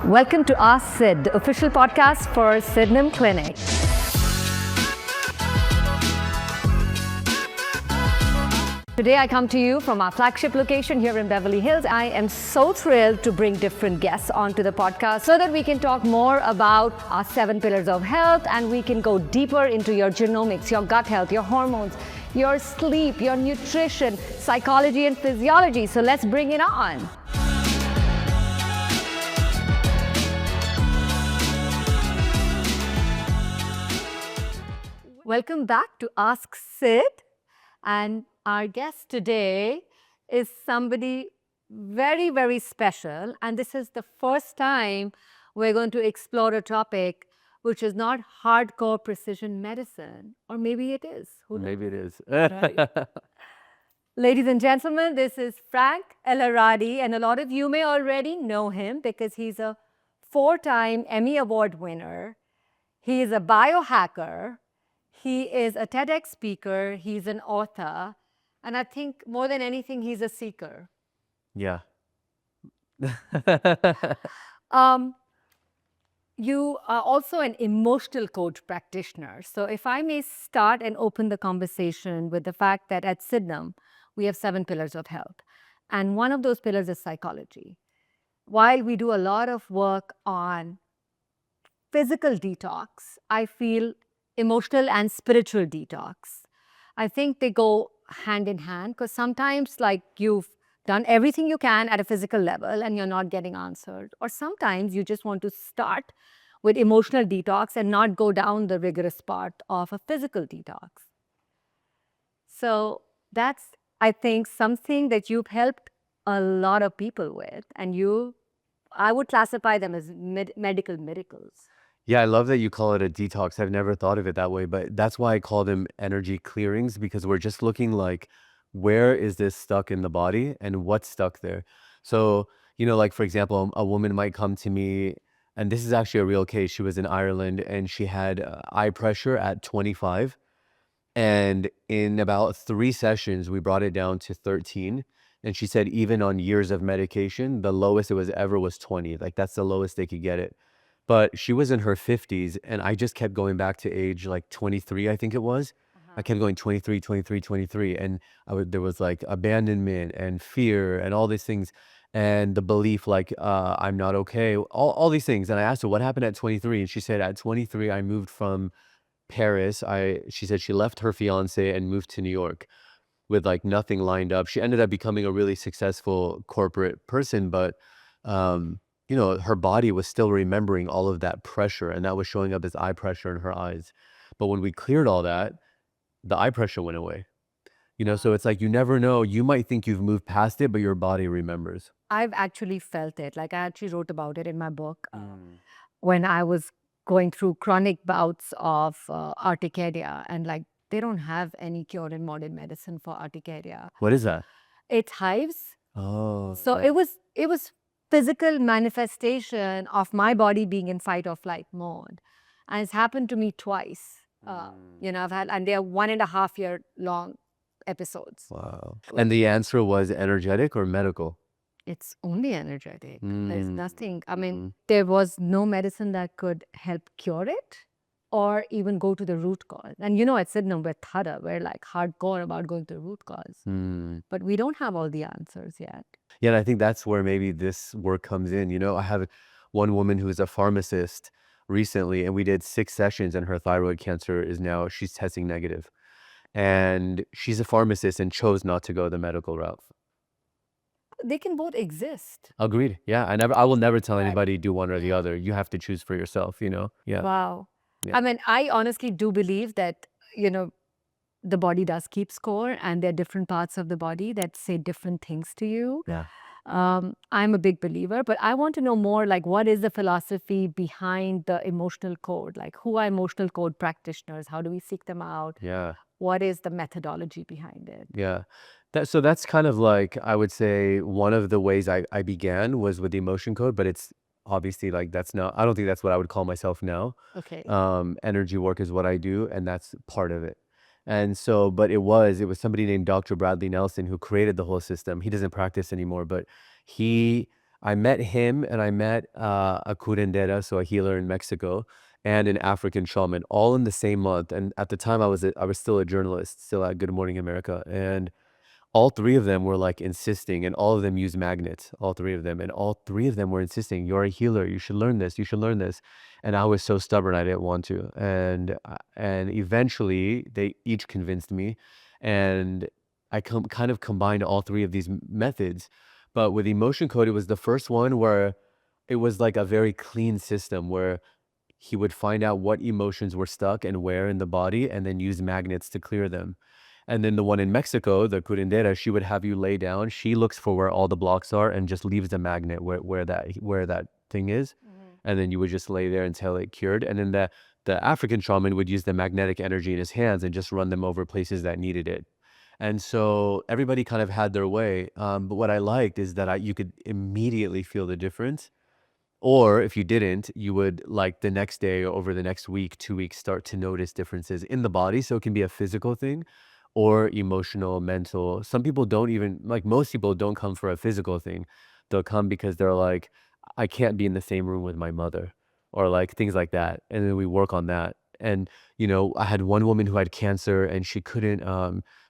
Welcome to Ask Sid, the official podcast for Sydenham Clinic. Today I come to you from our flagship location here in Beverly Hills. I am so thrilled to bring different guests onto the podcast so that we can talk more about our 7 pillars of health, and we can go deeper into your genomics, your gut health, your hormones, your sleep, your nutrition, psychology and physiology. So let's bring it on. Welcome back to Ask Sid, and our guest today is somebody very, very special, and this is the first time we're going to explore a topic which is not hardcore precision medicine, or maybe it is. Who knows? Maybe it is. Right? Ladies and gentlemen, this is Frank Elaridi, and a lot of you may already know him because he's a 4-time Emmy Award winner. He is a biohacker. He is a TEDx speaker. He's an author. And I think more than anything, he's a seeker. Yeah. You are also an emotional coach practitioner. So if I may start and open the conversation with the fact that at Sydenham, we have 7 pillars of health. And one of those pillars is psychology. While we do a lot of work on physical detox, I feel emotional and spiritual detox, I think they go hand in hand, because sometimes like you've done everything you can at a physical level and you're not getting answered. Or sometimes you just want to start with emotional detox and not go down the rigorous part of a physical detox. So that's, I think, something that you've helped a lot of people with, and I would classify them as medical miracles. Yeah, I love that you call it a detox. I've never thought of it that way, but that's why I call them energy clearings, because we're just looking like, where is this stuck in the body and what's stuck there? So, like for example, a woman might come to me, and this is actually a real case. She was in Ireland and she had eye pressure at 25. And in about 3 sessions, we brought it down to 13. And she said, even on years of medication, the lowest it was ever was 20. Like that's the lowest they could get it. But she was in her 50s, and I just kept going back to age like 23, I think it was. I kept going 23, 23, 23. And there was like abandonment and fear and all these things. And the belief like, I'm not okay, all these things. And I asked her, what happened at 23? And she said, at 23, I moved from Paris. She said she left her fiance and moved to New York with like nothing lined up. She ended up becoming a really successful corporate person, but her body was still remembering all of that pressure, and that was showing up as eye pressure in her eyes. But when we cleared all that, the eye pressure went away. So it's like, you never know. You might think you've moved past it, but your body remembers. I've actually felt it. Like I actually wrote about it in my book when I was going through chronic bouts of urticaria, and like they don't have any cure in modern medicine for urticaria. What is that? It's hives. Oh. So it was physical manifestation of my body being in fight or flight mode, and it's happened to me twice. I've had, and they're 1.5 year long episodes. Wow. And the answer was energetic or medical? It's only energetic. There's nothing. I mean, there was no medicine that could help cure it or even go to the root cause. And at Sydenham, we're thorough. We're like hardcore about going to the root cause. But we don't have all the answers yet. Yeah, and I think that's where maybe this work comes in. I have one woman who is a pharmacist recently, and we did 6 sessions, and her thyroid cancer she's testing negative. And she's a pharmacist and chose not to go the medical route. They can both exist. Agreed. Yeah, I will never tell anybody do one or the other. You have to choose for yourself, Yeah. Wow. Yeah. I mean, I honestly do believe that, the body does keep score, and there are different parts of the body that say different things to you. Yeah. I'm a big believer, but I want to know more, like, what is the philosophy behind the emotional code? Like, who are emotional code practitioners? How do we seek them out? Yeah. What is the methodology behind it? Yeah. So that's kind of like, I would say, one of the ways I began was with the emotion code, but it's obviously like I don't think that's what I would call myself now. Okay. Energy work is what I do, and that's part of it. And so, but it was somebody named Dr. Bradley Nelson who created the whole system. He doesn't practice anymore, but he I met him and I met a curandera, so a healer in Mexico, and an African shaman, all in the same month. And at the time, I was still a journalist, still at Good Morning America, and all three of them were like insisting, and all of them use magnets, all three of them. And all three of them were insisting, you're a healer. You should learn this. You should learn this. And I was so stubborn, I didn't want to. And eventually they each convinced me. And kind of combined all three of these methods. But with emotion code, it was the first one where it was like a very clean system where he would find out what emotions were stuck and where in the body and then use magnets to clear them. And then the one in Mexico, the curandera, she would have you lay down. She looks for where all the blocks are and just leaves the magnet where that thing is. And then you would just lay there until it cured. And then the African shaman would use the magnetic energy in his hands and just run them over places that needed it. And so everybody kind of had their way. But what I liked is that you could immediately feel the difference. Or if you didn't, you would like the next day or over the next week, 2 weeks, start to notice differences in the body. So it can be a physical thing or emotional, mental. Some people don't even, like most people don't come for a physical thing. They'll come because they're like, I can't be in the same room with my mother or like things like that. And then we work on that. And, I had one woman who had cancer and she couldn't,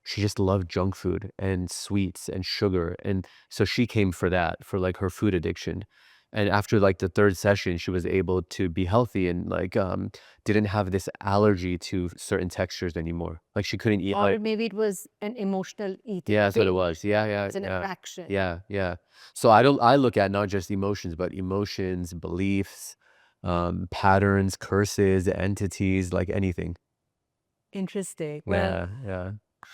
she just loved junk food and sweets and sugar. And so she came for that, for like her food addiction. And after like the third session, she was able to be healthy and like didn't have this allergy to certain textures anymore. Like she couldn't eat Or like maybe it was an emotional eating. yeah, that's what it Binge. was. Yeah, yeah, It's an yeah. attraction. Yeah. So I look at not just emotions, but emotions, beliefs, patterns, curses, entities, like anything. Interesting. Well, Yeah.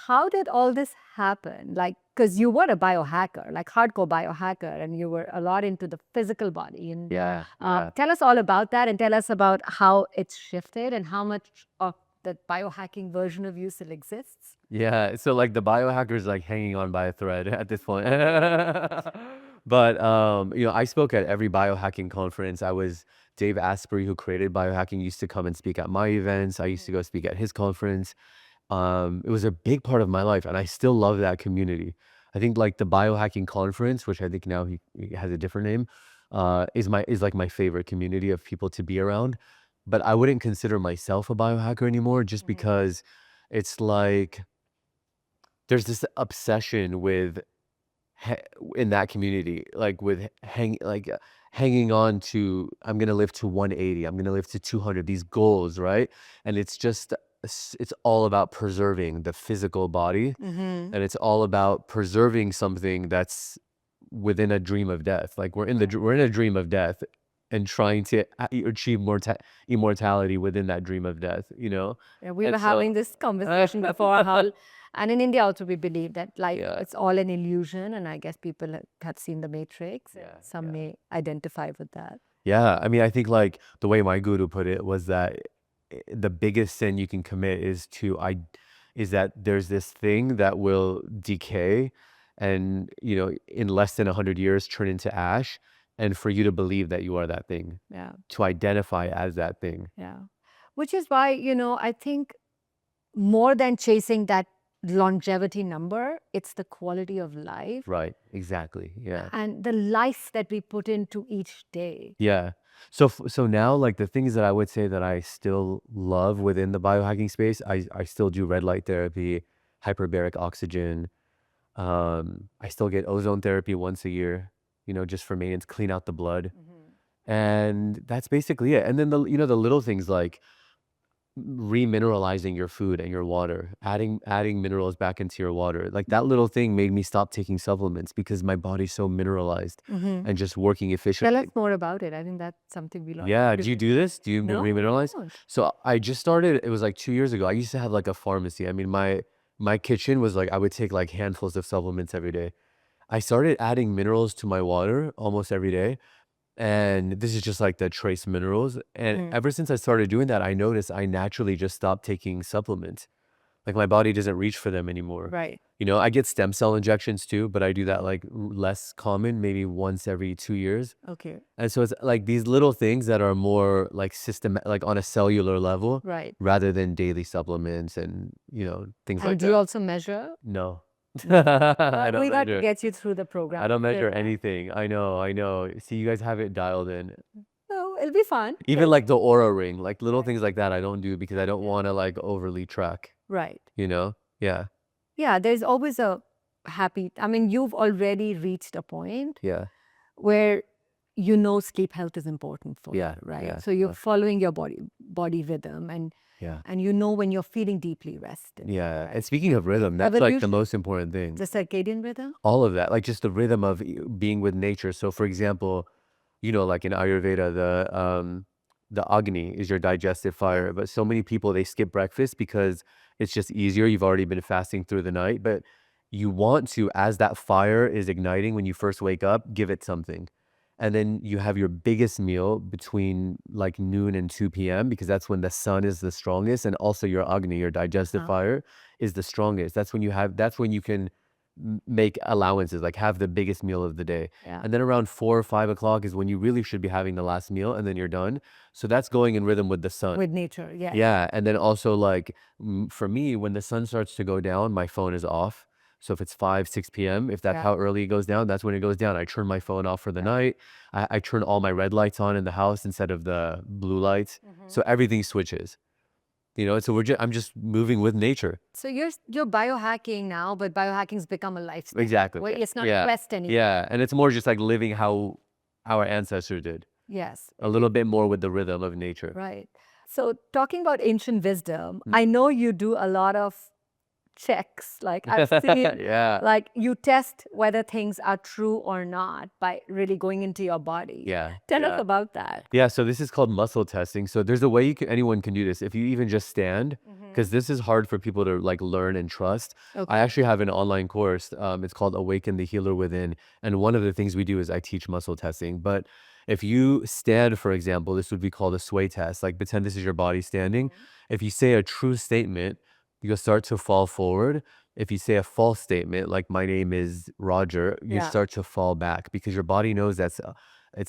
how did all this happen? Like, because you were a biohacker, like hardcore biohacker, and you were a lot into the physical body. And Yeah. tell us all about that and tell us about how it's shifted and how much of the biohacking version of you still exists. Yeah, so like the biohacker's like hanging on by a thread at this point. But I spoke at every biohacking conference. Dave Asprey, who created biohacking, used to come and speak at my events. I used to go speak at his conference. It was a big part of my life, and I still love that community. I think like the biohacking conference, which I think now he has a different name, is like my favorite community of people to be around. But I wouldn't consider myself a biohacker anymore just because it's like there's this obsession with ha in that community, like with hanging on to, "I'm gonna live to 180, I'm gonna live to 200," these goals, right? And it's just it's all about preserving the physical body, and it's all about preserving something that's within a dream of death. Like, we're in a dream of death and trying to achieve immortality within that dream of death, you know? Yeah, we And were so having this conversation before how, and in India also we believe that life yeah, it's all an illusion, and I guess people had seen the Matrix, and yeah, some yeah. may identify with that. Yeah, I mean, I think like the way my guru put it was that the biggest sin you can commit is that there's this thing that will decay and, in less than 100 years turn into ash, and for you to believe that you are that thing, Yeah, to identify as that thing. yeah. Which is why, I think more than chasing that longevity number, it's the quality of life Right, exactly. Yeah. and the life that we put into each day. Yeah. So now, like the things that I would say that I still love within the biohacking space, I still do red light therapy, hyperbaric oxygen. I still get ozone therapy once a year, just for maintenance, clean out the blood. And that's basically it. And then the little things like remineralizing your food and your water, adding minerals back into your water. Like that little thing made me stop taking supplements because my body's so mineralized and just working Tell efficiently. us more about it. I think that's something we learned. Yeah, do you do this? Do you No, remineralize? don't. So I just started, it was like 2 years ago. I used to have like a pharmacy. I mean, my kitchen was like I would take like handfuls of supplements every day. I started adding minerals to my water almost every day. And this is just like the trace minerals. And ever since I started doing that, I noticed I naturally just stopped taking supplements. Like my body doesn't reach for them anymore. Right. I get stem cell injections too, but I do that like less common, maybe once every 2 years. Okay. And so it's like these little things that are more like like on a cellular level Right. rather than daily supplements and, things like And do you that. also measure? No. I don't We got to measure. get you through the program. I don't for measure sure. anything. I know, I know. See, you guys have it dialed in. So it'll be fun. Even like the aura ring, like little Right. things like that, I don't do because I don't want to like overly track, Right. you know? Yeah, Yeah, there's always a I mean, you've already reached a point yeah, where you know sleep health is important for yeah, you, right? yeah, So you're following your body rhythm yeah, and you know when you're feeling deeply rested, yeah. And right? speaking of rhythm, that's like the Evolution, most important thing. the circadian rhythm. All of that, like just the rhythm of being with nature. So, for example, like in Ayurveda, the Agni is your digestive fire, but so many people they skip breakfast because it's just easier. You've already been fasting through the night, but you want to, as that fire is igniting when you first wake up, give it something. And then you have your biggest meal between like noon and 2 p.m. because that's when the sun is the strongest. And also your Agni, your digestive Uh-huh. fire, is the strongest. That's when you can make allowances, like have the biggest meal of the day. Yeah. And then around 4 or 5 o'clock is when you really should be having the last meal, and then you're done. So that's going in rhythm with the sun. With nature, yes. Yeah. And then also, like, for me, when the sun starts to go down, my phone is off. So if it's 5, 6 p.m., if that's Yeah. how early it goes down, that's when it goes down. I turn my phone off for the Yeah. night. I turn all my red lights on in the house instead of the blue lights. So everything switches, so I'm just moving with nature. So you're biohacking now, but biohacking's become a lifestyle. Exactly. Where it's not Yeah. quest anymore. Yeah. And it's more just like living how our ancestors did, Yes. a little bit more with the rhythm of nature. Right. So talking about ancient wisdom, Mm. I know you do a lot of checks. Like I've seen, Yeah. like you test whether things are true or not by really going into your body. Yeah. Tell us Yeah. about that. Yeah, so this is called muscle testing. So there's a way anyone can do this. If you even just stand, because this is hard for people to like learn and trust. Okay. I actually have an online course. It's called Awaken the Healer Within. And one of the things we do is I teach muscle testing. But if you stand, for example, this would be called a sway test. Like pretend this is your body standing. If you say a true statement, you'll start to fall forward. If you say a false statement, like my name is Roger, you Yeah. start to fall back because your body knows it's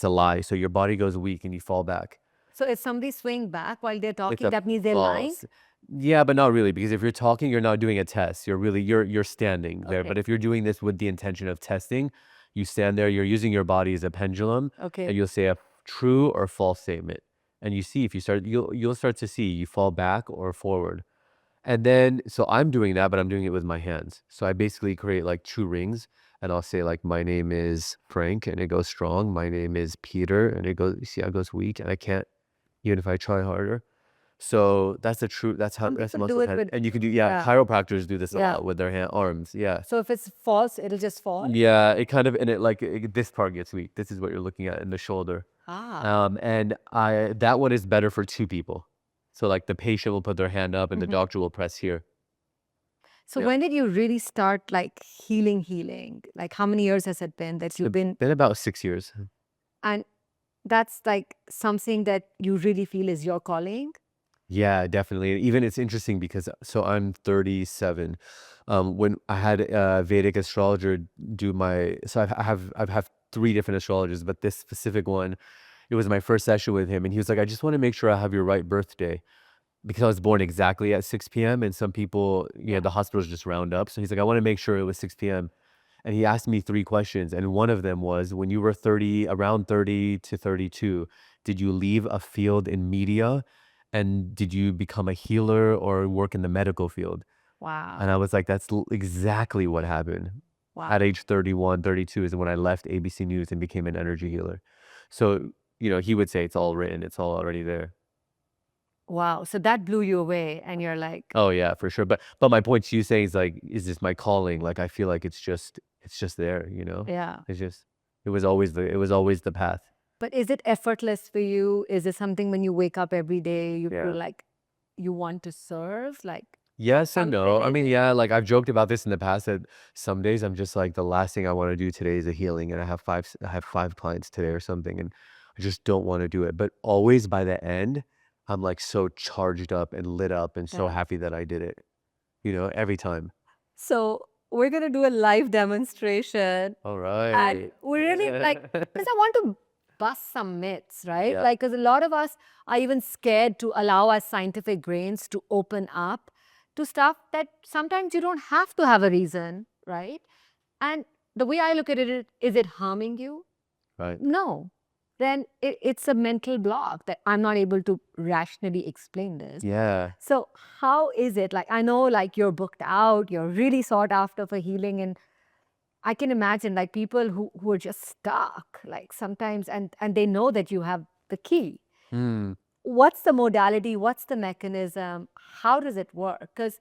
a lie. So your body goes weak and you fall back. So if somebody's swaying back while they're It's talking, a that means they're lying? false. Yeah, but not really, because if you're talking, you're not doing a test. You're standing there. Okay. But if you're doing this with the intention of testing, you stand there, you're using your body as a pendulum, Okay. and you'll say a true or false statement. And you see if you start you'll start to see you fall back or forward. And then, so I'm doing that, but I'm doing it with my hands. So I basically create like 2 rings and I'll say like, my name is Frank and it goes strong. My name is Peter and it goes, you see how it goes weak and I can't, even if I try harder. So that's Some that's people do muscle it test. with, And you can do, yeah. chiropractors do this a Yeah. lot with their arms. Yeah. So if it's false, it'll just fall? Yeah. It kind of, and it like, this part gets weak. This is what you're looking at in the shoulder. And that one is better for 2 people. So like the patient will put their hand up and the doctor will press here. So Yeah. when did you really start like healing? Like how many years has it been that you've been, Been about 6 years. and that's like something that you really feel is your calling? Yeah, definitely. Even it's interesting because so I'm 37. When I had a Vedic astrologer do so I've 3 different astrologers, but this specific one, it was my first session with him, and he was like, "I just want to make sure I have your right birthday." Because I was born exactly at 6 p.m. and some people, the hospitals just round up. So he's like, I want to make sure it was 6 p.m. And he asked me 3 questions. And one of them was, when you were around 30 to 32, did you leave a field in media? And did you become a healer or work in the medical field? Wow. And I was like, that's exactly what happened. Wow. At age 31, 32 is when I left ABC News and became an energy healer. So, he would say it's all written, it's all already there. Wow. So that blew you away and you're like, Oh yeah, for sure. But my point to you saying is like, is this my calling? Like I feel like it's just there, yeah. It's just it was always the path. But is it effortless for you? Is it something when you wake up every day, you Yeah. feel like you want to serve? Like, Yes and no. I something mean, is- yeah, like I've joked about this in the past that some days I'm just like the last thing I want to do today is a healing and I have 5 clients today or something and I just don't want to do it. But always by the end, I'm like so charged up and lit up and so Yeah. happy that I did it. Every time. So we're going to do a live demonstration. All And right. we really like, because I want to bust some myths, right? Yeah. Like, because a lot of us are even scared to allow our scientific brains to open up to stuff that sometimes you don't have to have a reason, right? And the way I look at it is it harming you? Right. No. Then it's a mental block that I'm not able to rationally explain this. Yeah. So how is it? Like, I know like you're booked out, you're really sought after for healing. And I can imagine like people who are just stuck, like sometimes, and they know that you have the key. Mm. What's the modality? What's the mechanism? How does it work? Because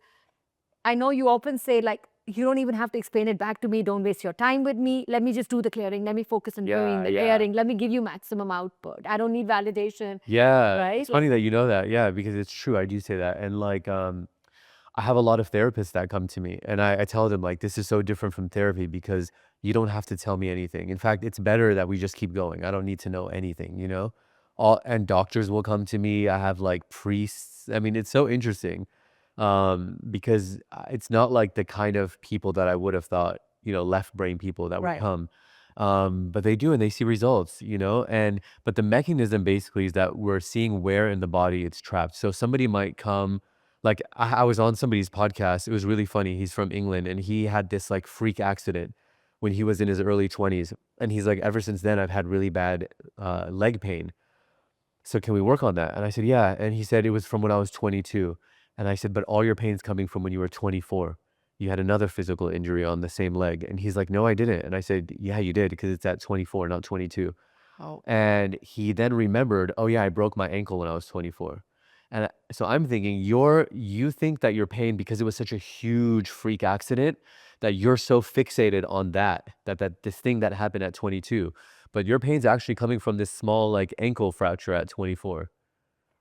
I know you often say, like, you don't even have to explain it back to me. Don't waste your time with me. Let me just do the clearing. Let me focus on doing Yeah, the yeah. clearing. Let me give you maximum output. I don't need validation, Yeah. right? It's funny that you know that. Yeah, because it's true. I do say that. And like, I have a lot of therapists that come to me and I tell them like this is so different from therapy because you don't have to tell me anything. In fact, it's better that we just keep going. I don't need to know anything, you know? All and doctors will come to me. I have like priests. I mean, it's so interesting. Because it's not like the kind of people that I would have thought, you know, left brain people that would Right. come. But they do and they see results, you know? And but the mechanism basically is that we're seeing where in the body it's trapped. So somebody might come like I was on somebody's podcast. It was really funny. He's from England and he had this like freak accident when he was in his early 20s. And he's like, ever since then, I've had really bad leg pain. So can we work on that? And I said, yeah. And he said it was from when I was 22. And I said, but all your pain's coming from when you were 24. You had another physical injury on the same leg. And he's like, no, I didn't. And I said, yeah, you did because it's at 24, not 22. Oh. And he then remembered, oh yeah, I broke my ankle when I was 24. And so I'm thinking, you think that your pain because it was such a huge freak accident that you're so fixated on that this thing that happened at 22, but your pain's actually coming from this small like ankle fracture at 24.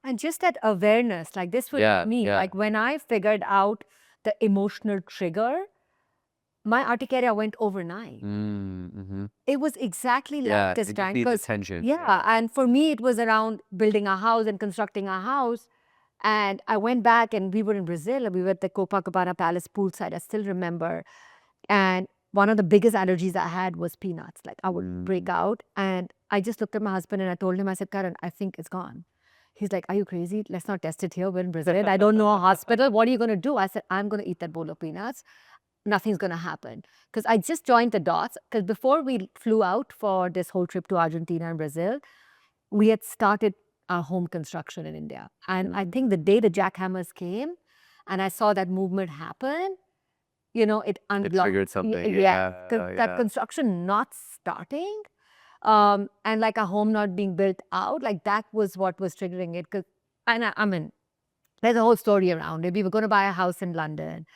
And just that awareness, like this was Yeah, me. yeah. Like when I figured out the emotional trigger, my urticaria went overnight. Mm-hmm. It was exactly like Yeah, this it just time needs because, attention. yeah, and for me, it was around building a house and constructing a house. And I went back and we were in Brazil and we were at the Copacabana Palace poolside. I still remember. And one of the biggest allergies I had was peanuts. Like I would break out. And I just looked at my husband and I told him, I said, Karan, I think it's gone. He's like, are you crazy? Let's not test it here. We're in Brazil. I don't know a hospital. What are you going to do? I said, I'm going to eat that bowl of peanuts. Nothing's going to happen. Because I just joined the dots. Because before we flew out for this whole trip to Argentina and Brazil, we had started our home construction in India. And I think the day the jackhammers came and I saw that movement happen, you know, it unblocked. triggered something. Yeah. Yeah, That yeah. construction not starting and like a home not being built out, like that was what was triggering it. And I mean, there's a whole story around it. We were going to buy a house in London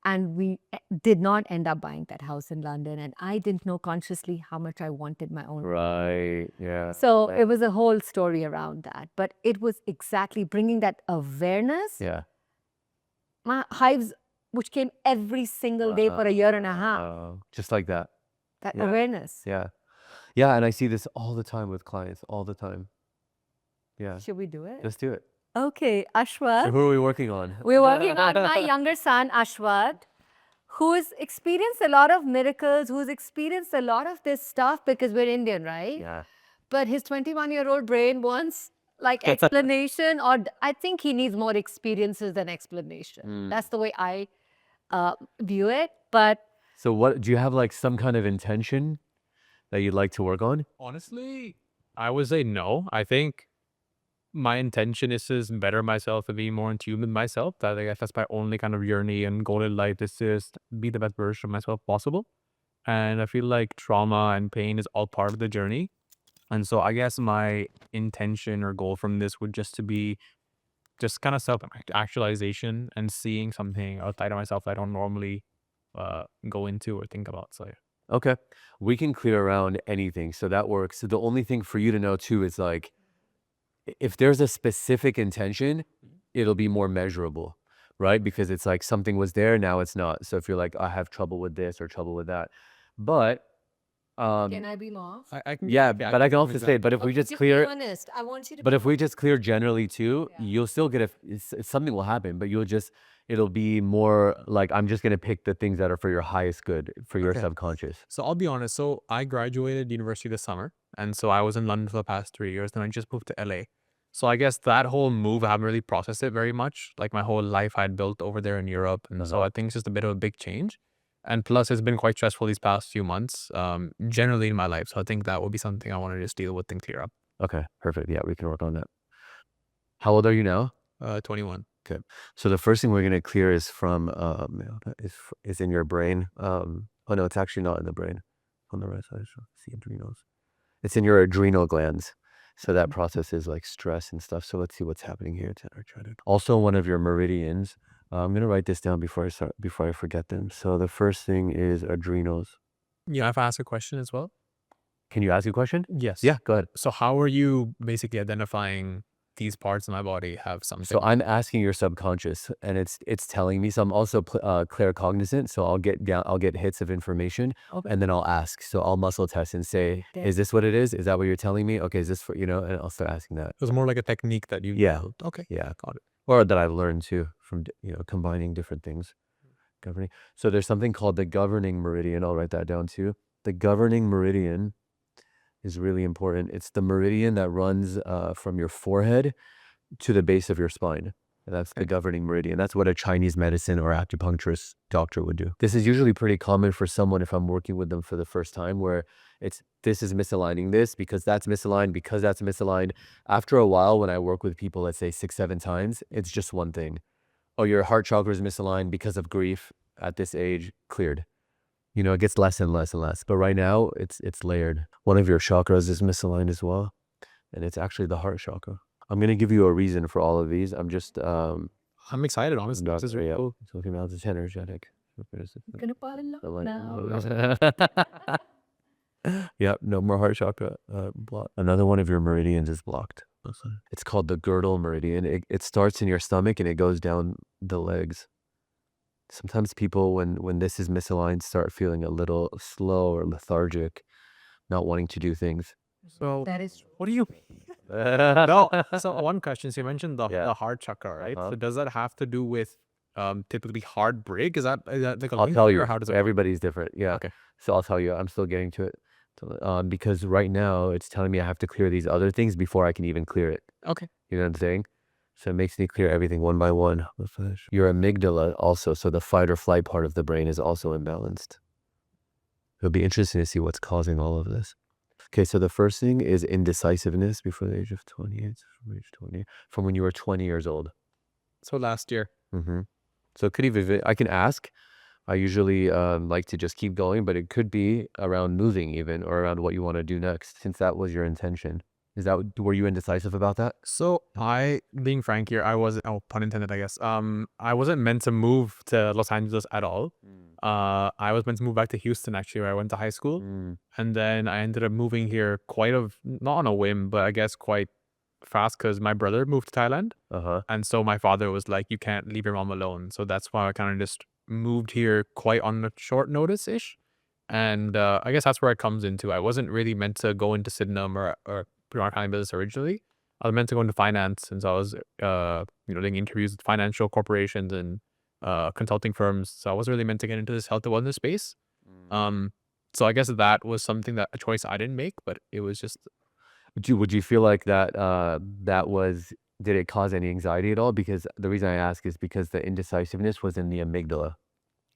and we did not end up buying that house in London. And I didn't know consciously how much I wanted my own. Right. Yeah. So it was a whole story around that. But it was exactly bringing that awareness. Yeah. My hives, which came every single day for a year and a half, Just like that. that Yeah. awareness. Yeah. Yeah. And I see this all the time with clients, all the time. Yeah. Should we do it? Let's do it. Okay, So Ashvath. who are we working on? We're working on my younger son, Ashvath, who's experienced a lot of miracles, who's experienced a lot of this stuff because we're Indian, right? Yeah. But his 21-year-old brain wants like explanation, or I think he needs more experiences than explanation. That's the way I view it. But So what do you have like some kind of intention that you'd like to work on? Honestly, I would say no. I think my intention is to just better myself and be more in tune with myself. That I guess that's my only kind of journey and goal in life is to just be the best version of myself possible. And I feel like trauma and pain is all part of the journey. And so I guess my intention or goal from this would just to be just kind of self actualization and seeing something outside of myself that I don't normally go into or think about. So yeah. Okay. We can clear around anything. So that works. So the only thing for you to know too is like if there's a specific intention, it'll be more measurable, right? Because it's like something was there, now it's not. So if you're like, I have trouble with this or trouble with that. But can I be more? I can, yeah, but I can also say, but if we just Be clear, honest. I want you to. but if we just clear generally too, Yeah. you'll still get something will happen, but it'll be more like I'm just gonna pick the things that are for your highest good, for your Okay. subconscious. So I'll be honest. So I graduated university this summer, and so I was in London for the past 3 years. Then I just moved to LA. So I guess that whole move, I haven't really processed it very much. Like my whole life I had built over there in Europe, and so I think it's just a bit of a big change. And plus, it's been quite stressful these past few months, generally in my life. So I think that would be something I want to just deal with and clear up. Okay, perfect. Yeah, we can work on that. How old are you now? 21. Okay. So the first thing we're gonna clear is from is in your brain. Oh no, it's actually not in the brain. On the right side, so see adrenals. It's in your adrenal glands. So that process is like stress and stuff. So let's see what's happening here. Also, one of your meridians. I'm gonna write this down before I forget them. So the first thing is adrenals. Yeah, if I ask a question as well. Can you ask a question? Yes. Yeah, go ahead. So how are you basically identifying these parts of my body have something? So I'm asking your subconscious, and it's telling me. So I'm also claircognizant. So I'll get hits of information, Okay. and then I'll ask. So I'll muscle test and say, Okay. "Is this what it is? Is that what you're telling me? Okay, is this for And I'll start asking that. It was more like a technique that you Yeah. built. Okay. Yeah, Got it. or that I've learned too from combining different things. Governing. So there's something called the governing meridian. I'll write that down too. The governing meridian is really important. It's the meridian that runs from your forehead to the base of your spine. And that's the Okay. governing meridian. That's what a Chinese medicine or acupuncturist doctor would do. This is usually pretty common for someone if I'm working with them for the first time, where this is misaligning this because that's misaligned, because that's misaligned. After a while, when I work with people, let's say 6, 7 times, it's just one thing. Oh, your heart chakra is misaligned because of grief at this age, cleared. It gets less and less and less. But right now, it's layered. One of your chakras is misaligned as well, and it's actually the heart chakra. I'm gonna give you a reason for all of these. I'm just I'm excited, honestly. This is really cool. talking about it's energetic. Gonna fall in love The light- now. Yep, no more heart chakra block. Another one of your meridians is blocked. It's called the girdle meridian. It starts in your stomach and it goes down the legs. Sometimes people, when this is misaligned, start feeling a little slow or lethargic, not wanting to do things. So That is what do you no? So one question. So you mentioned Yeah. the heart chakra, right? Uh-huh. So does that have to do with typically heartbreak? Is that like a I'll link tell there, you. or how does it work? Everybody's different. Yeah. Okay. So I'll tell you. I'm still getting to it. Because right now it's telling me I have to clear these other things before I can even clear it. Okay. You know what I'm saying? So it makes me clear everything one by one. Your amygdala also. So the fight or flight part of the brain is also imbalanced. It'll be interesting to see what's causing all of this. Okay, so the first thing is indecisiveness before the age of 28. From age 20, from when you were 20 years old. So last year. Mm-hmm. So it could even, I can ask. I usually like to just keep going, but it could be around moving even, or around what you want to do next, since that was your intention. Were you indecisive about that? So being frank here, I wasn't. Oh, pun intended, I guess. I wasn't meant to move to Los Angeles at all. I was meant to move back to Houston actually, where I went to high school, and then I ended up moving here not on a whim, but I guess quite fast because my brother moved to Thailand, and so my father was like, "You can't leave your mom alone." So that's why I kind of just moved here quite on a short notice ish, and I guess that's where it comes into. I wasn't really meant to go into Sydenham or put my family business originally. I was meant to go into finance, since I was doing interviews with financial corporations and consulting firms. So I wasn't really meant to get into this health and wellness space. So I guess that was a choice I didn't make, but it was just. Would you feel like that did it cause any anxiety at all? Because the reason I ask is because the indecisiveness was in the amygdala.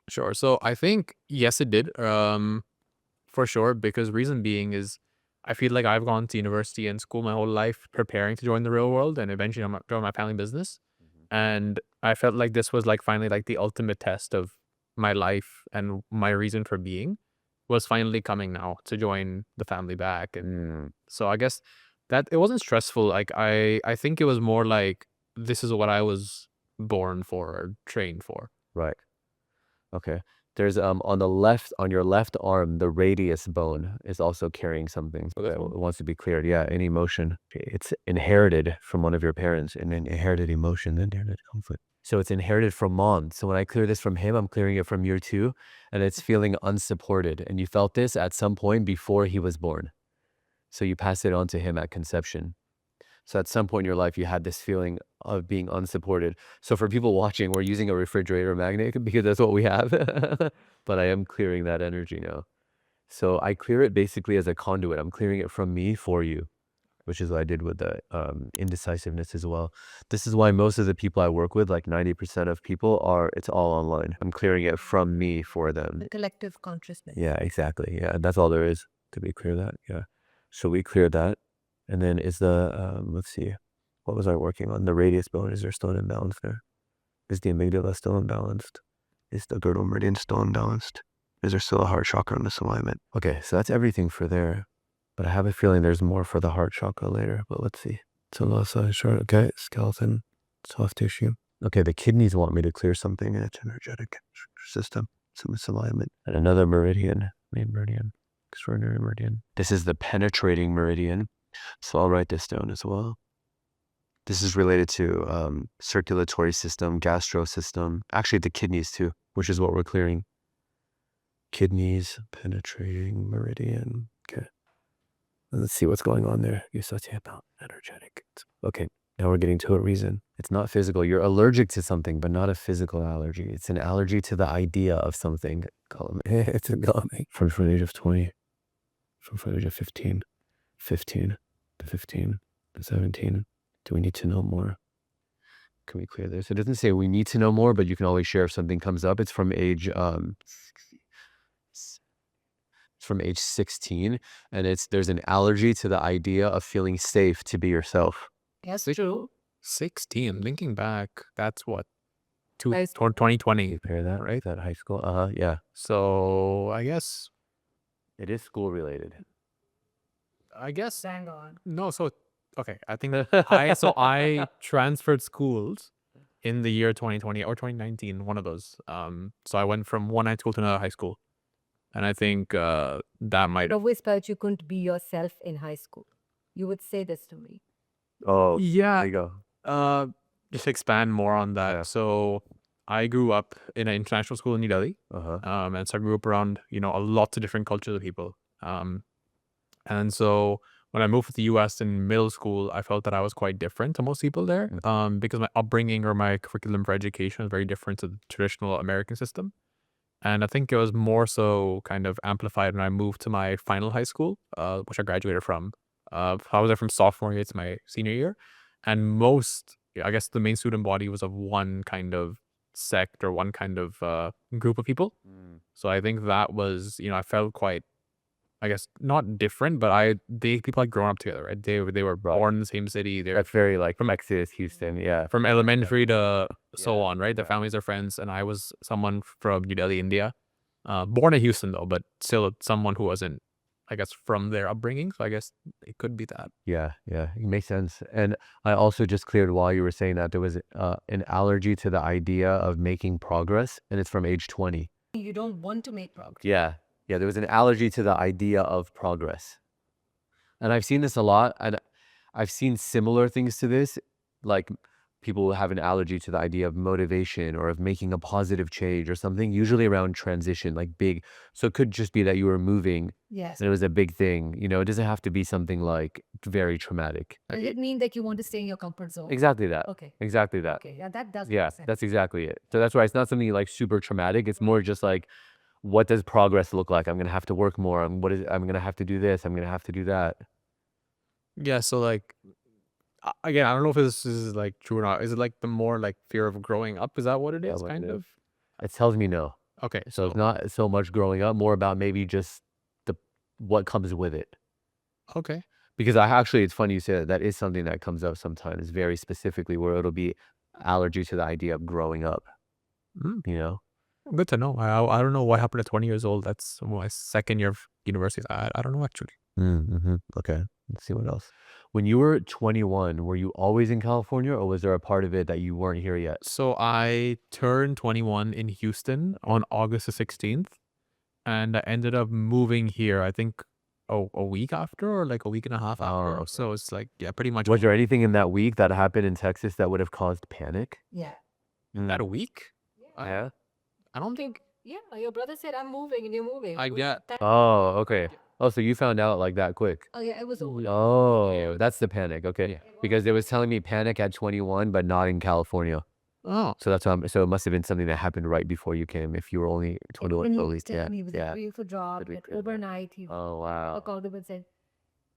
Sure. So I think, yes, it did. For sure. Because reason being is I feel like I've gone to university and school my whole life preparing to join the real world and eventually join my family business. And I felt like this was like finally like the ultimate test of my life, and my reason for being was finally coming now to join the family back. And so I guess that it wasn't stressful. Like I think it was more like this is what I was born for or trained for. Right. Okay. There's on your left arm, the radius bone is also carrying something that wants to be cleared. Yeah, any emotion. It's inherited from one of your parents, and an inherited emotion, then inherited conflict. So it's inherited from mom. So when I clear this from him, I'm clearing it from you too, and it's feeling unsupported. And you felt this at some point before he was born. So you pass it on to him at conception. So at some point in your life, you had this feeling of being unsupported. So for people watching, we're using a refrigerator magnet because that's what we have. But I am clearing that energy now. So I clear it basically as a conduit. I'm clearing it from me for you. which is what I did with the indecisiveness as well. This is why most of the people I work with, like 90% of people it's all online. I'm clearing it from me for them. The collective consciousness. Yeah, exactly. Yeah, that's all there is to be clear that. Yeah. So we cleared that. And then is the, let's see, what was I working on? The radius bone, is there still an imbalance there? Is the amygdala still imbalanced? Is the girdle meridian still imbalanced? Is there still a heart chakra in misalignment? Okay, so that's everything for there. But I have a feeling there's more for the heart chakra later, but let's see. So left side chart, okay, skeleton, soft tissue. Okay, the kidneys want me to clear something in its energetic system, some misalignment. And another meridian, main meridian, extraordinary meridian. This is the penetrating meridian, so I'll write this down as well. This is related to circulatory system, gastro system, actually the kidneys too, which is what we're clearing. Kidneys, penetrating meridian. Okay. Let's see what's going on there. You're such about energetic. Okay, now we're getting to a reason. It's not physical. You're allergic to something, but not a physical allergy. It's an allergy to the idea of something. It's a column. From the age of 20, from the age of 15 to 17. Do we need to know more? Can we clear this? It doesn't say we need to know more, but you can always share if something comes up. It's from age 16, and there's an allergy to the idea of feeling safe to be yourself. Yes, true. 16. Thinking back, that's what? High school. 2020. Compare that, right? That high school. Yeah. So I guess It is school related. Bang on. no. So okay, I think I transferred schools in the year 2020 or 2019, one of those. So I went from one high school to another high school, and I think that might I always felt you couldn't be yourself in high school. You would say this to me. Oh, there yeah. you go. Just expand more on that. Yeah. So I grew up in an international school in New Delhi. And so I grew up around, a lot of different cultures of people. And so when I moved to the US in middle school, I felt that I was quite different to most people there, because my upbringing or my curriculum for education is very different to the traditional American system. And I think it was more so kind of amplified when I moved to my final high school, which I graduated from. I was there from sophomore year to my senior year. And I guess the main student body was of one kind of sect or one kind of group of people. So I think that was, I felt quite, I guess, not different, but people had grown up together, right? They were born in the same city. They're That's very like from Texas, Houston. Yeah. from elementary to so Yeah, on, right? Their yeah. families are friends, and I was someone from New Delhi, India, born in Houston though, but still someone who wasn't, I guess, from their upbringing. So I guess it could be that. Yeah. It makes sense. And I also just cleared while you were saying that there was an allergy to the idea of making progress, and it's from age 20. You don't want to make progress. Yeah. There was an allergy to the idea of progress. And I've seen this a lot, and I've seen similar things to this, like people will have an allergy to the idea of motivation or of making a positive change or something, usually around transition, like big. So it could just be that you were moving Yes. and it was a big thing. It doesn't have to be something like very traumatic. Does it mean that you want to stay in your comfort zone? Exactly that. Okay. Exactly that. Okay. Yeah, that does Yeah, make sense. that's exactly it. So that's why it's not something like super traumatic. It's more just like, what does progress look like? I'm going to have to work more. I'm going to have to do this. I'm going to have to do that. Yeah. So like, again, I don't know if this is like true or not. Is it like the more like fear of growing up? Is that what it Yeah, is? what it Kind is. of. It tells me no. Okay. So it's not so much growing up, more about maybe just what comes with it. Okay. Because it's funny you say that. That is something that comes up sometimes very specifically, where it'll be allergy to the idea of growing up. Good to know. I don't know what happened at 20 years old. That's my second year of university. I don't know actually. Okay. Let's see what else. When you were 21, were you always in California, or was there a part of it that you weren't here yet? So I turned 21 in Houston on August the 16th, and I ended up moving here, I think, a week after, or like a week and a half after. okay. So it's like, yeah, pretty much. Was there anything in that week that happened in Texas that would have caused panic? Yeah. That a week? Yeah. I don't think. Yeah. Your brother said, I'm moving and you're moving. Yeah. Oh, okay. Oh, so you found out like that quick. Oh, yeah. It was over. Oh, that's the panic. Okay. Yeah. Because it was telling me panic at 21, but not in California. Oh. So that's so it must have been something that happened right before you came. If you were only 21, When at he least. was Yeah. telling me he was Yeah. interviewing for job, Could be and true. overnight he Oh, wow. called him and said,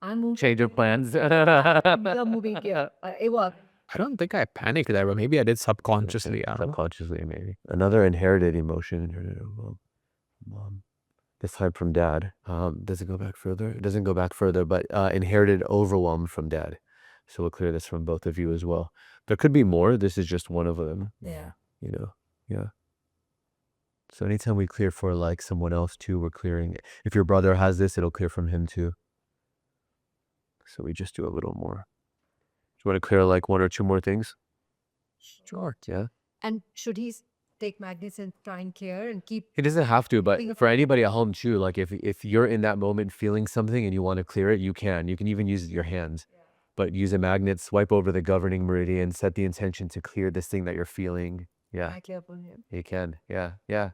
I'm moving. Change your plans. You're moving here. It worked. I don't think I panicked there, but maybe I did subconsciously. I don't know. Subconsciously, maybe. Another inherited emotion. Inherited mom. This time from dad. Does it go back further? It doesn't go back further, but inherited overwhelm from dad. So we'll clear this from both of you as well. There could be more. This is just one of them. Yeah. You know, yeah. So anytime we clear for like someone else too, we're clearing. If your brother has this, it'll clear from him too. So we just do a little more. Do you want to clear like one or two more things? Sure. Yeah. And should he take magnets and try and clear and keep? He doesn't have to, but Keeping for anybody at home too, like if you're in that moment feeling something and you want to clear it, you can. You can even use your hands. But use a magnet, swipe over the governing meridian, set the intention to clear this thing that you're feeling. Yeah, I clear for him. you can. Yeah, yeah.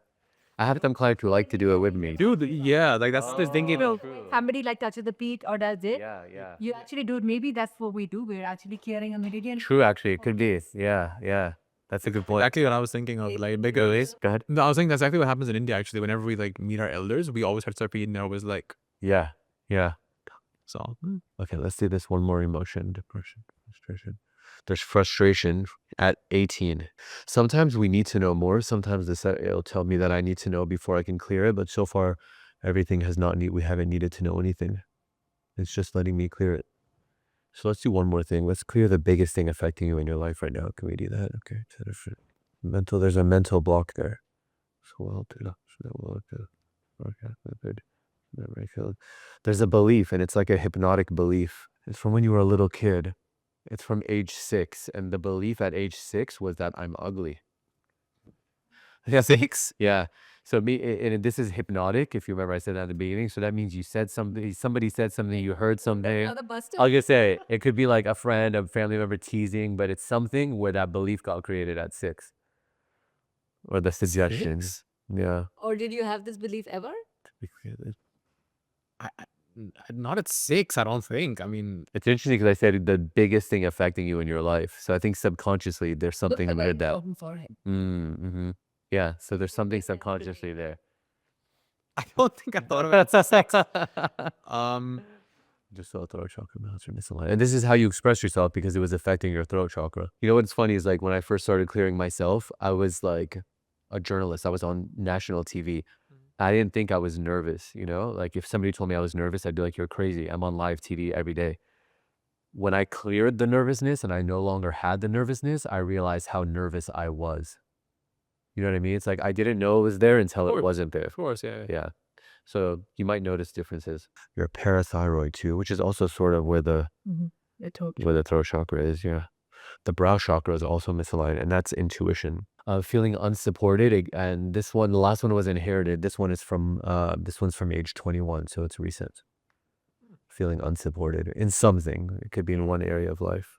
I have some clients who like to do it with me. Dude, yeah, like that's the thinking. So somebody like touches the feet or does it? Yeah, yeah. You actually do it. Maybe that's what we do. We're actually clearing a meridian. True, actually, it could be. Yeah, yeah. That's a good point. Exactly what I was thinking of, like because Go ahead. no, I was thinking that's exactly what happens in India. Actually, whenever we like meet our elders, we always have to start reading. I was like, Yeah, yeah. so Okay, let's do this one more emotion. Depression, frustration. There's frustration at 18. Sometimes we need to know more. Sometimes it'll tell me that I need to know before I can clear it. But so far, everything has not we haven't needed to know anything. It's just letting me clear it. So let's do one more thing. Let's clear the biggest thing affecting you in your life right now. Can we do that? Okay. Mental. There's a mental block there. So there's a belief, and it's like a hypnotic belief. It's from when you were a little kid. It's from age 6, and the belief at age 6 was that I'm ugly. yeah, 6. Yeah. So and this is hypnotic. If you remember, I said that at the beginning. So that means you said something. Somebody said something. You heard something. Another buster. I'll just say it could be like a friend, a family member teasing, but it's something where that belief got created at 6, or the suggestions. 6? Yeah. Or did you have this belief ever? I, not at 6, I don't think. I mean, It's interesting because I said the biggest thing affecting you in your life. So I think subconsciously there's something about that. For him. Mm-hmm. Yeah. So there's something subconsciously there. I don't think I thought of it at 6. Just saw throat chakra balance or misaligned. And this is how you express yourself because it was affecting your throat chakra. You know what's funny is like when I first started clearing myself, I was like a journalist. I was on national TV. I didn't think I was nervous, you know? Like if somebody told me I was nervous, I'd be like, you're crazy. I'm on live TV every day. When I cleared the nervousness and I no longer had the nervousness, I realized how nervous I was. You know what I mean? It's like I didn't know it was there until it wasn't there. Of course, yeah. Yeah. So you might notice differences. Your parathyroid too, which is also sort of where the throat chakra is. Yeah. The brow chakra is also misaligned, and that's intuition. Feeling unsupported, and this one, the last one was inherited. This one's from age 21, so it's recent. Feeling unsupported in something. It could be in one area of life.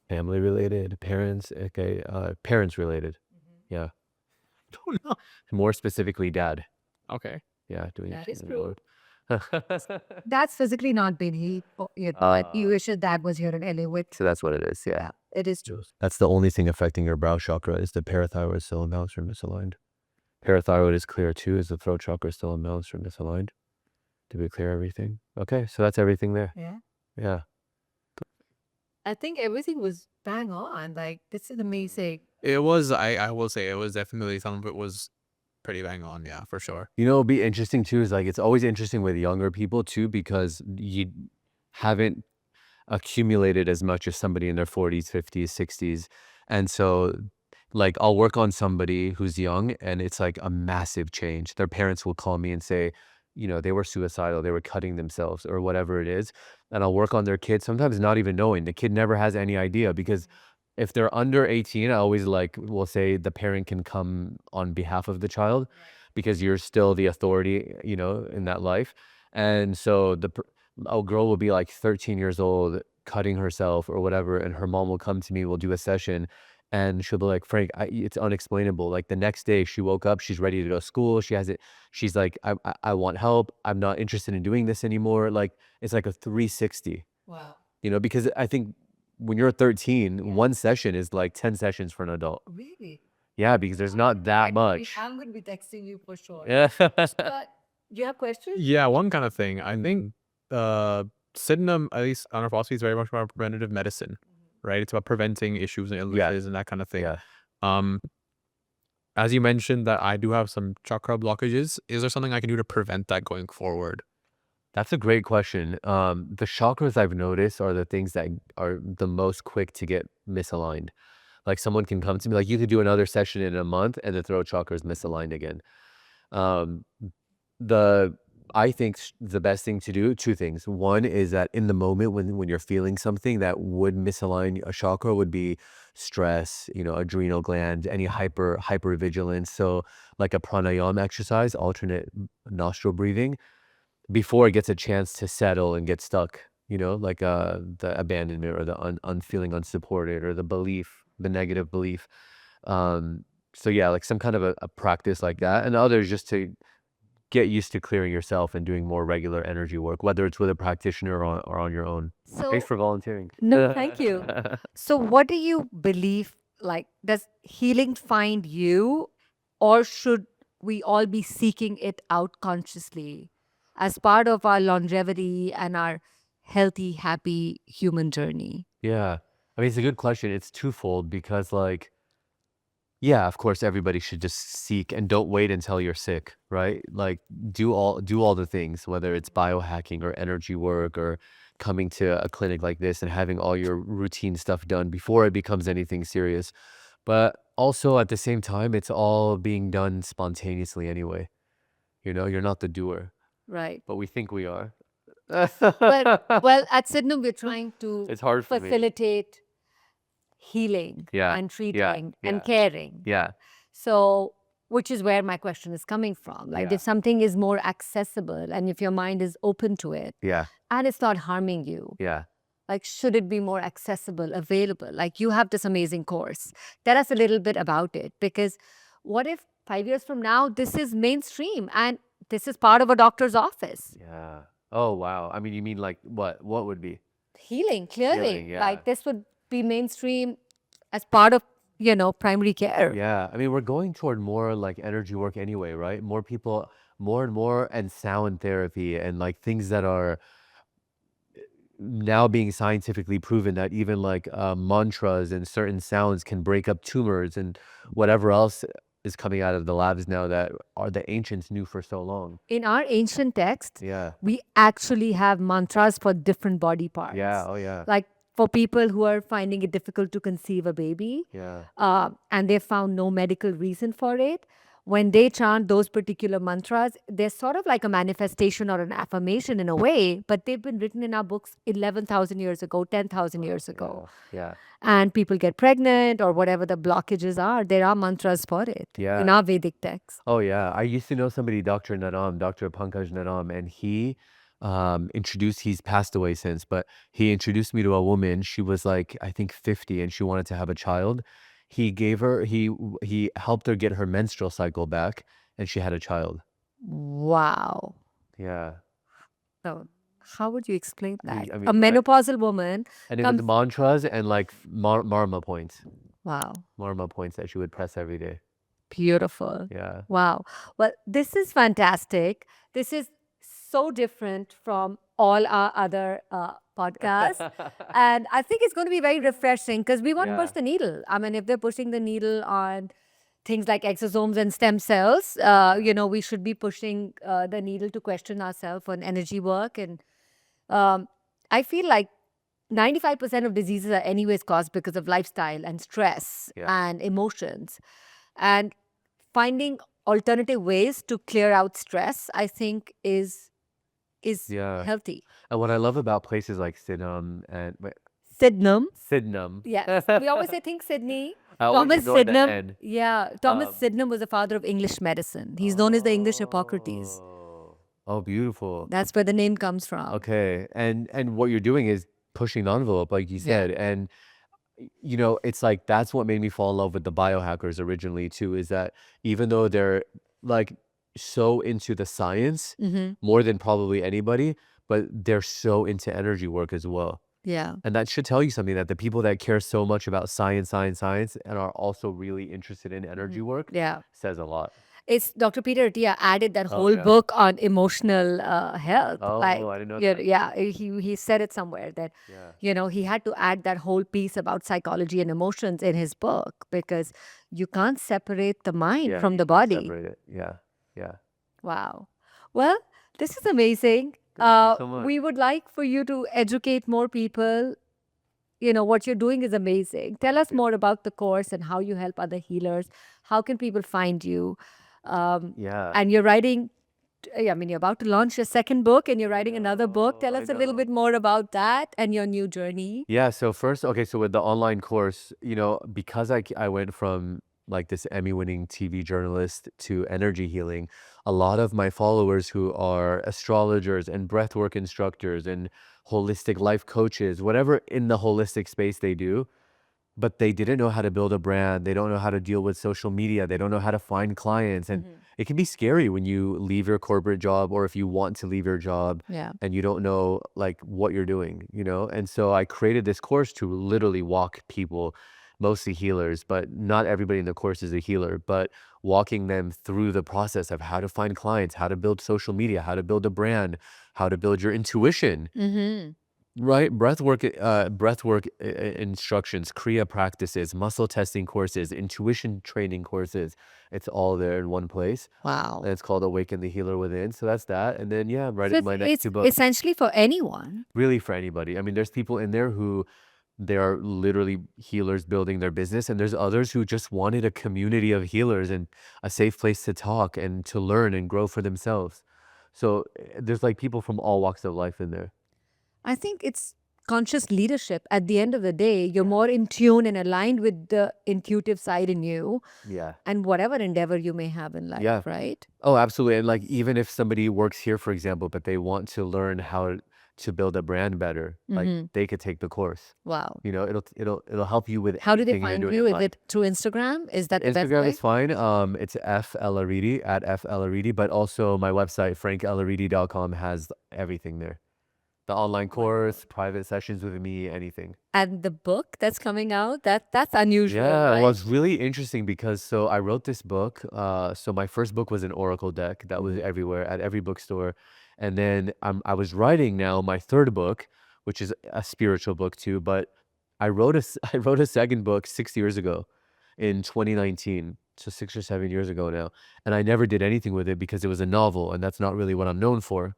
Family related, parents, okay, parents related. Yeah. Don't know. More specifically, dad. Okay. Yeah, doing That is it. true. That's physically not been he. You wish your dad was here in LA with. So that's what it is. Yeah. It is true. That's the only thing affecting your brow chakra is the parathyroid still imbalanced or misaligned. Parathyroid is clear too. Is the throat chakra still imbalanced or misaligned? Did we clear everything? Okay, so that's everything there. Yeah. Yeah. I think everything was bang on. Like this is amazing. It was, I will say, it was definitely, some of it was pretty bang on, yeah, for sure. You know, it'll be interesting too is like it's always interesting with younger people too because you haven't accumulated as much as somebody in their 40s, 50s, 60s. And so like I'll work on somebody who's young and it's like a massive change. Their parents will call me and say, you know, they were suicidal, they were cutting themselves or whatever it is. And I'll work on their kid, sometimes not even knowing. The kid never has any idea because if they're under 18, I always like will say the parent can come on behalf of the child because you're still the authority, you know, in that life. And so a girl will be like 13 years old cutting herself or whatever, and her mom will come to me, we'll do a session, and she'll be like, Frank, it's unexplainable. Like the next day she woke up, she's ready to go to school. She has it. She's like, I want help. I'm not interested in doing this anymore. Like it's like a 360, Wow. you know, because I think when you're 13, one session is like 10 sessions for an adult. Really? Yeah, because there's not that much. I'm going to be texting you for sure. Yeah. But do you have questions? Yeah, one kind of thing. I think Sydenham, at least on our philosophy, is very much about preventative medicine, right? It's about preventing issues and Yeah. illnesses and that kind of thing. Yeah. Um, as you mentioned that I do have some chakra blockages, is there something I can do to prevent that going forward? That's a great question. The chakras I've noticed are the things that are the most quick to get misaligned. Like someone can come to me, like you could do another session in a month and the throat chakra is misaligned again. Um, the I think the best thing to do, two things. One is that in the moment when you're feeling something that would misalign a chakra would be stress, adrenal gland, any hypervigilance. So like a pranayama exercise, alternate nostril breathing, before it gets a chance to settle and get stuck, like the abandonment or the unfeeling unsupported or the negative belief. So yeah, like some kind of a practice like that, and others just to get used to clearing yourself and doing more regular energy work, whether it's with a practitioner or on your own. Thanks So, for volunteering. no, thank you. So, what do you believe? Like, does healing find you, or should we all be seeking it out consciously as part of our longevity and our healthy, happy human journey? Yeah. I mean, it's a good question. It's twofold because yeah, of course, everybody should just seek and don't wait until you're sick, right? Like do all the things, whether it's biohacking or energy work or coming to a clinic like this and having all your routine stuff done before it becomes anything serious. But also at the same time, it's all being done spontaneously anyway. You're not the doer, Right. but we think we are. Well, at Sydenham, we're trying to It's hard for me. facilitate healing Yeah, and yeah, treating and yeah, caring. yeah, So, which is where my question is coming from. Like, yeah, if something is more accessible and if your mind is open to it yeah, and it's not harming you, yeah. like, should it be more accessible, available? Like, you have this amazing course. Tell us a little bit about it, because what if 5 years from now, this is mainstream and this is part of a doctor's office? Yeah. Oh, wow. I mean, you mean like what? What would be? Healing, Healing, clearing. yeah. Like, this would be mainstream as part of, primary care. Yeah. I mean, we're going toward more like energy work anyway, right? More people, more and more, and sound therapy and like things that are now being scientifically proven that even like mantras and certain sounds can break up tumors and whatever else is coming out of the labs now that are the ancients knew for so long. In our ancient texts, Yeah. we actually have mantras for different body parts. Yeah. Oh, yeah. Like for people who are finding it difficult to conceive a baby, Yeah. and they found no medical reason for it, when they chant those particular mantras, they're sort of like a manifestation or an affirmation in a way, but they've been written in our books 11,000 years ago, 10,000 years ago. Yeah. And people get pregnant or whatever the blockages are, there are mantras for it in Yeah. our Vedic texts. Oh yeah, I used to know somebody, Dr. Nadam, Dr. Pankaj Nadam, and he he's passed away since, but he introduced me to a woman. She was like, I think 50 and she wanted to have a child. He helped her get her menstrual cycle back and she had a child. Wow. Yeah. So, how would you explain that? I mean, A menopausal woman and it was comes. mantras and like marma points. Wow. Marma points that she would press every day. Beautiful. Yeah. Wow. Well, this is fantastic. This is so different from all our other podcasts. And I think it's going to be very refreshing because we want to Yeah. push the needle. I mean, if they're pushing the needle on things like exosomes and stem cells, we should be pushing the needle to question ourselves on energy work. And I feel like 95% of diseases are anyways caused because of lifestyle and stress Yeah. and emotions. And finding alternative ways to clear out stress, I think, is Yeah. healthy. And what I love about places like Sydenham and Sydenham. Sydenham. Yes. We always say think Sydney. I always Thomas ignore the Sydenham. N. Yeah. Thomas Um, Sydenham was the father of English medicine. He's known as the English Hippocrates. Oh, beautiful. That's where the name comes from. Okay. And what you're doing is pushing the envelope, like you Yeah. said. And it's like that's what made me fall in love with the biohackers originally too, is that even though they're like so into the science Hmm. more than probably anybody, but they're so into energy work as well. Yeah. And that should tell you something, that the people that care so much about science, and are also really interested in energy work Yeah. says a lot. It's Dr. Peter Attia added that Oh, whole yeah. book on emotional health. Like, Oh, I didn't know that. yeah, he said it somewhere that, Yeah. he had to add that whole piece about psychology and emotions in his book because you can't separate the mind Yeah, from you the can't body. separate it. Yeah. Yeah. Wow. Well, this is amazing. Thank you so much. We would like for you to educate more people. What you're doing is amazing. Tell us more about the course and how you help other healers. How can people find you? Yeah. And you're writing, you're about to launch your second book and you're writing another book. Tell I us a little know. bit more about that and your new journey. Yeah, so first, okay, so with the online course, because I went from like this Emmy-winning TV journalist to energy healing, a lot of my followers who are astrologers and breathwork instructors and holistic life coaches, whatever in the holistic space they do, but they didn't know how to build a brand. They don't know how to deal with social media. They don't know how to find clients. And it can be scary when you leave your corporate job or if you want to leave your job Yeah. and you don't know like what you're doing, And so I created this course to literally walk people, mostly healers, but not everybody in the course is a healer, but walking them through the process of how to find clients, how to build social media, how to build a brand, how to build your intuition. Mm-hmm. Right, breathwork instructions, Kriya practices, muscle testing courses, intuition training courses. It's all there in one place, Wow. and it's called Awaken the Healer Within. So that's that. And then yeah, I'm So writing my next it's two books. essentially for anyone. Really for anybody. I mean, there's people in there who they are literally healers building their business, and there's others who just wanted a community of healers and a safe place to talk and to learn and grow for themselves. So there's like people from all walks of life in there. I think it's conscious leadership. At the end of the day, you're more in tune and aligned with the intuitive side in you Yeah. and whatever endeavor you may have in life, Yeah. right? Oh, absolutely. And like even if somebody works here, for example, but they want to learn how to build a brand better, like they could take the course. Wow. It'll help you with How do they anything you're find doing you? in Is life. it through Instagram? Is that the best Instagram way? is fine. It's F Elaridi at F Elaridi, but also my website, frankelaridi.com, has everything there. The online course, private sessions with me, anything. And the book that's coming out, that's unusual, Yeah, well, right? it's really interesting because so I wrote this book. So my first book was an oracle deck that was everywhere at every bookstore, and then I was writing now my third book, which is a spiritual book too. But I wrote a second book 6 years ago, in 2019, so 6 or 7 years ago now, and I never did anything with it because it was a novel, and that's not really what I'm known for.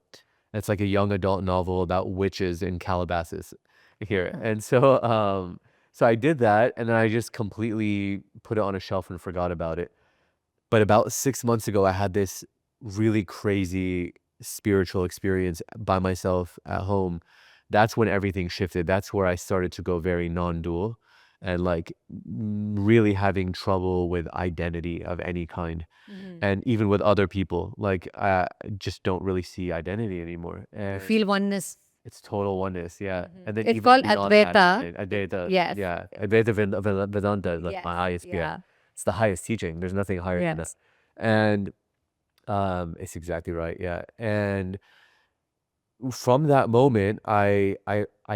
It's like a young adult novel about witches in Calabasas here, and so I did that, and then I just completely put it on a shelf and forgot about it. But about 6 months ago, I had this really crazy spiritual experience by myself at home. That's when everything shifted. That's where I started to go very non-dual and like really having trouble with identity of any kind. And even with other people, like I just don't really see identity anymore. You And feel oneness. it's total oneness, yeah. And then It's even called beyond that, Advaita. Advaita, Yes. yeah, Advaita Vedanta is like Yes. my highest, yeah. Yeah. It's the highest teaching. There's nothing higher than that. Yes. And it's exactly right, yeah. And from that moment, I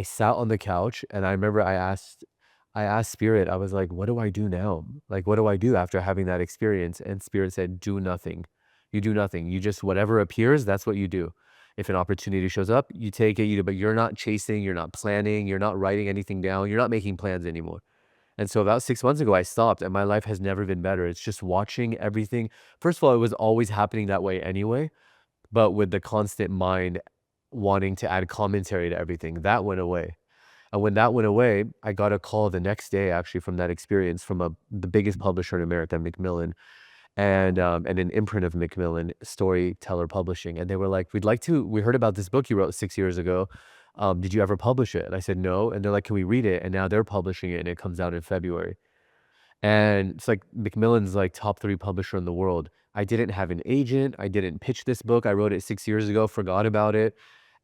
sat on the couch and I remember I asked Spirit, I was like, what do I do now? Like, what do I do after having that experience? And Spirit said, do nothing. You do nothing. You just, whatever appears, that's what you do. If an opportunity shows up, you take it, but you're not chasing, you're not planning, you're not writing anything down, you're not making plans anymore. And so about 6 months ago, I stopped and my life has never been better. It's just watching everything. First of all, it was always happening that way anyway, but with the constant mind wanting to add commentary to everything, that went away. And when that went away, I got a call the next day actually from that experience from the biggest publisher in America, Macmillan, and an imprint of Macmillan, Storyteller Publishing. And they were like, we heard about this book you wrote 6 years ago. Did you ever publish it? And I said, no. And they're like, can we read it? And now they're publishing it and it comes out in February. And it's like Macmillan's like top 3 publisher in the world. I didn't have an agent. I didn't pitch this book. I wrote it 6 years ago, forgot about it.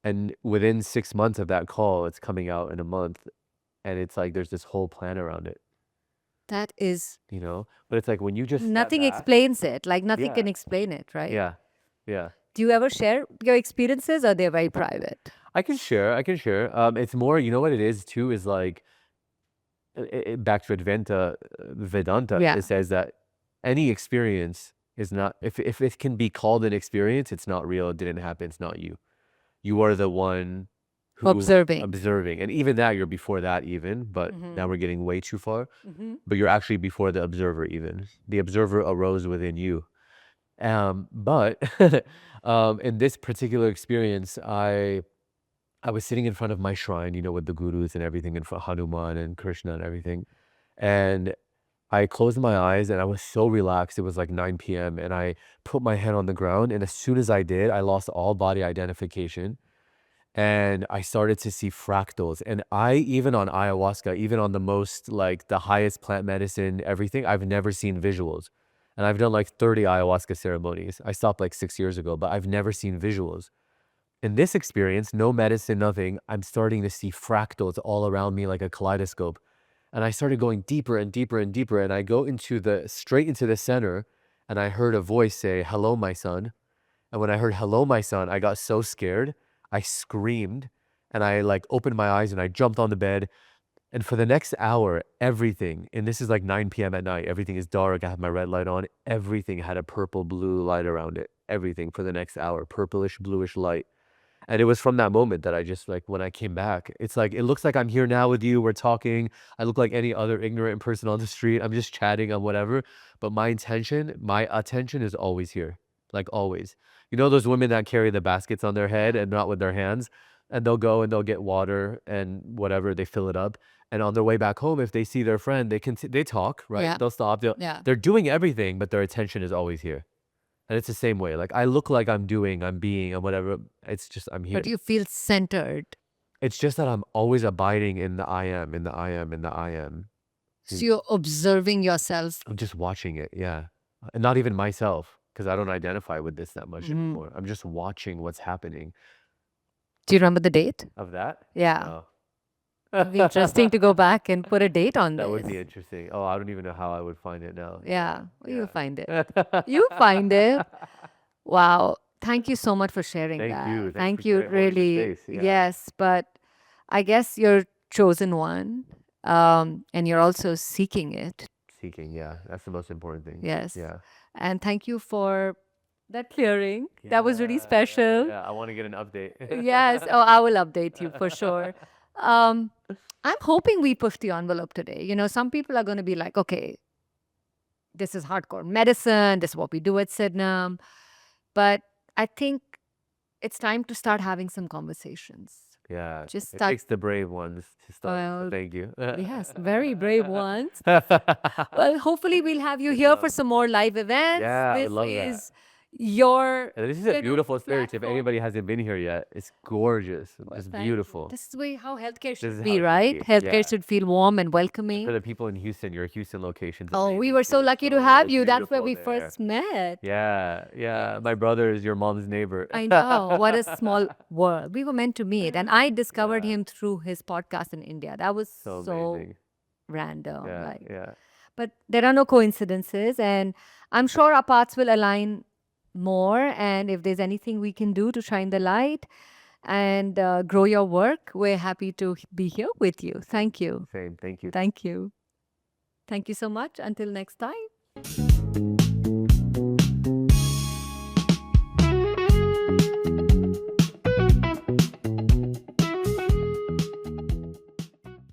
And within 6 months of that call, it's coming out in a month. And it's like there's this whole plan around it, That is, But it's like when you just step nothing back. explains it. Like nothing Yeah. can explain it, right? Yeah. Yeah. Do you ever share your experiences or they're very private? I can share. It's more, you know what it is too, is like back to Vedanta, Yeah. it says that any experience is not, if it can be called an experience, it's not real. It didn't happen. It's not you. You are the one who Observing. observing. And even that, you're before that even, but now we're getting way too far. But you're actually before the observer even. The observer arose within you. But in this particular experience, I was sitting in front of my shrine, you know, with the gurus and everything, in front of Hanuman and Krishna and everything. And I closed my eyes and I was so relaxed. It was like 9 p.m. and I put my head on the ground. And as soon as I did, I lost all body identification and I started to see fractals. And I, even on ayahuasca, even on the most, like the highest plant medicine, everything, I've never seen visuals. And I've done like 30 ayahuasca ceremonies. I stopped like 6 years ago, but I've never seen visuals. In this experience, no medicine, nothing, I'm starting to see fractals all around me like a kaleidoscope. And I started going deeper and deeper and deeper. And I go straight into the center. And I heard a voice say, "Hello, my son." And when I heard "Hello, my son," I got so scared. I screamed and I like opened my eyes and I jumped on the bed. And for the next hour, everything, and this is like 9 p.m. at night, everything is dark. I have my red light on. Everything had a purple blue light around it. Everything for the next hour, purplish, bluish light. And it was from that moment that I just like, when I came back, it's like, it looks like I'm here now with you. We're talking. I look like any other ignorant person on the street. I'm just chatting on whatever. But my attention is always here. Like always. You know, those women that carry the baskets on their head and not with their hands, and they'll go and they'll get water and whatever, they fill it up. And on their way back home, if they see their friend, they talk, right? Yeah. They'll stop. Yeah. They're doing everything, but their attention is always here. And it's the same way. Like I look like I'm being, and whatever. It's just I'm here. But you feel centered. It's just that I'm always abiding in the I am, in the I am, in the I am. So you're observing yourself. I'm just watching it, yeah. And not even myself, because I don't identify with this that much anymore. I'm just watching what's happening. Do you remember the date? Of that? Yeah. No. It'd be interesting to go back and put a date on That this. would be interesting. Oh, I don't even know how I would find it now. Yeah. Well, you'll Yeah. find it. You find it. Wow. Thank you so much for sharing Thank that. you. Thanks Thank for you, holding the really. space. Yeah. Yes, but I guess you're chosen one, and you're also seeking it. Seeking, yeah. That's the most important thing. Yes. Yeah. And thank you for that clearing. That was really special. Yeah, I want to get an update. Yes. Oh, I will update you for sure. I'm hoping we push the envelope today. You know, some people are going to be like, okay, this is hardcore medicine. This is what we do at Sydenham. But I think it's time to start having some conversations. Yeah. Just It start. takes the brave ones to start. So Well, thank you. Yes, very brave ones. Well, hopefully we'll have you here for some more live events. Yeah, I would This love that. is your And this is you a know, beautiful space. If platform. anybody hasn't been here yet, it's gorgeous. Well, It's thank you. beautiful. This is how healthcare is should how be, it should right? be, Healthcare yeah. should feel warm and For welcoming. the people in Houston, your Houston location's Oh, we amazing were so too. lucky to So have you. That's where beautiful we there. first met. Yeah, yeah. My brother is your mom's neighbor. I know. What a small world. We were meant to meet. And I discovered Yeah. him through his podcast in India. That was So so amazing. random. Yeah, Like, yeah. but there are no coincidences. And I'm sure our paths will align more. And if there's anything we can do to shine the light and grow your work, we're happy to be here with you. Thank you. Same. Thank you. Thank you. Thank you so much. Until next time.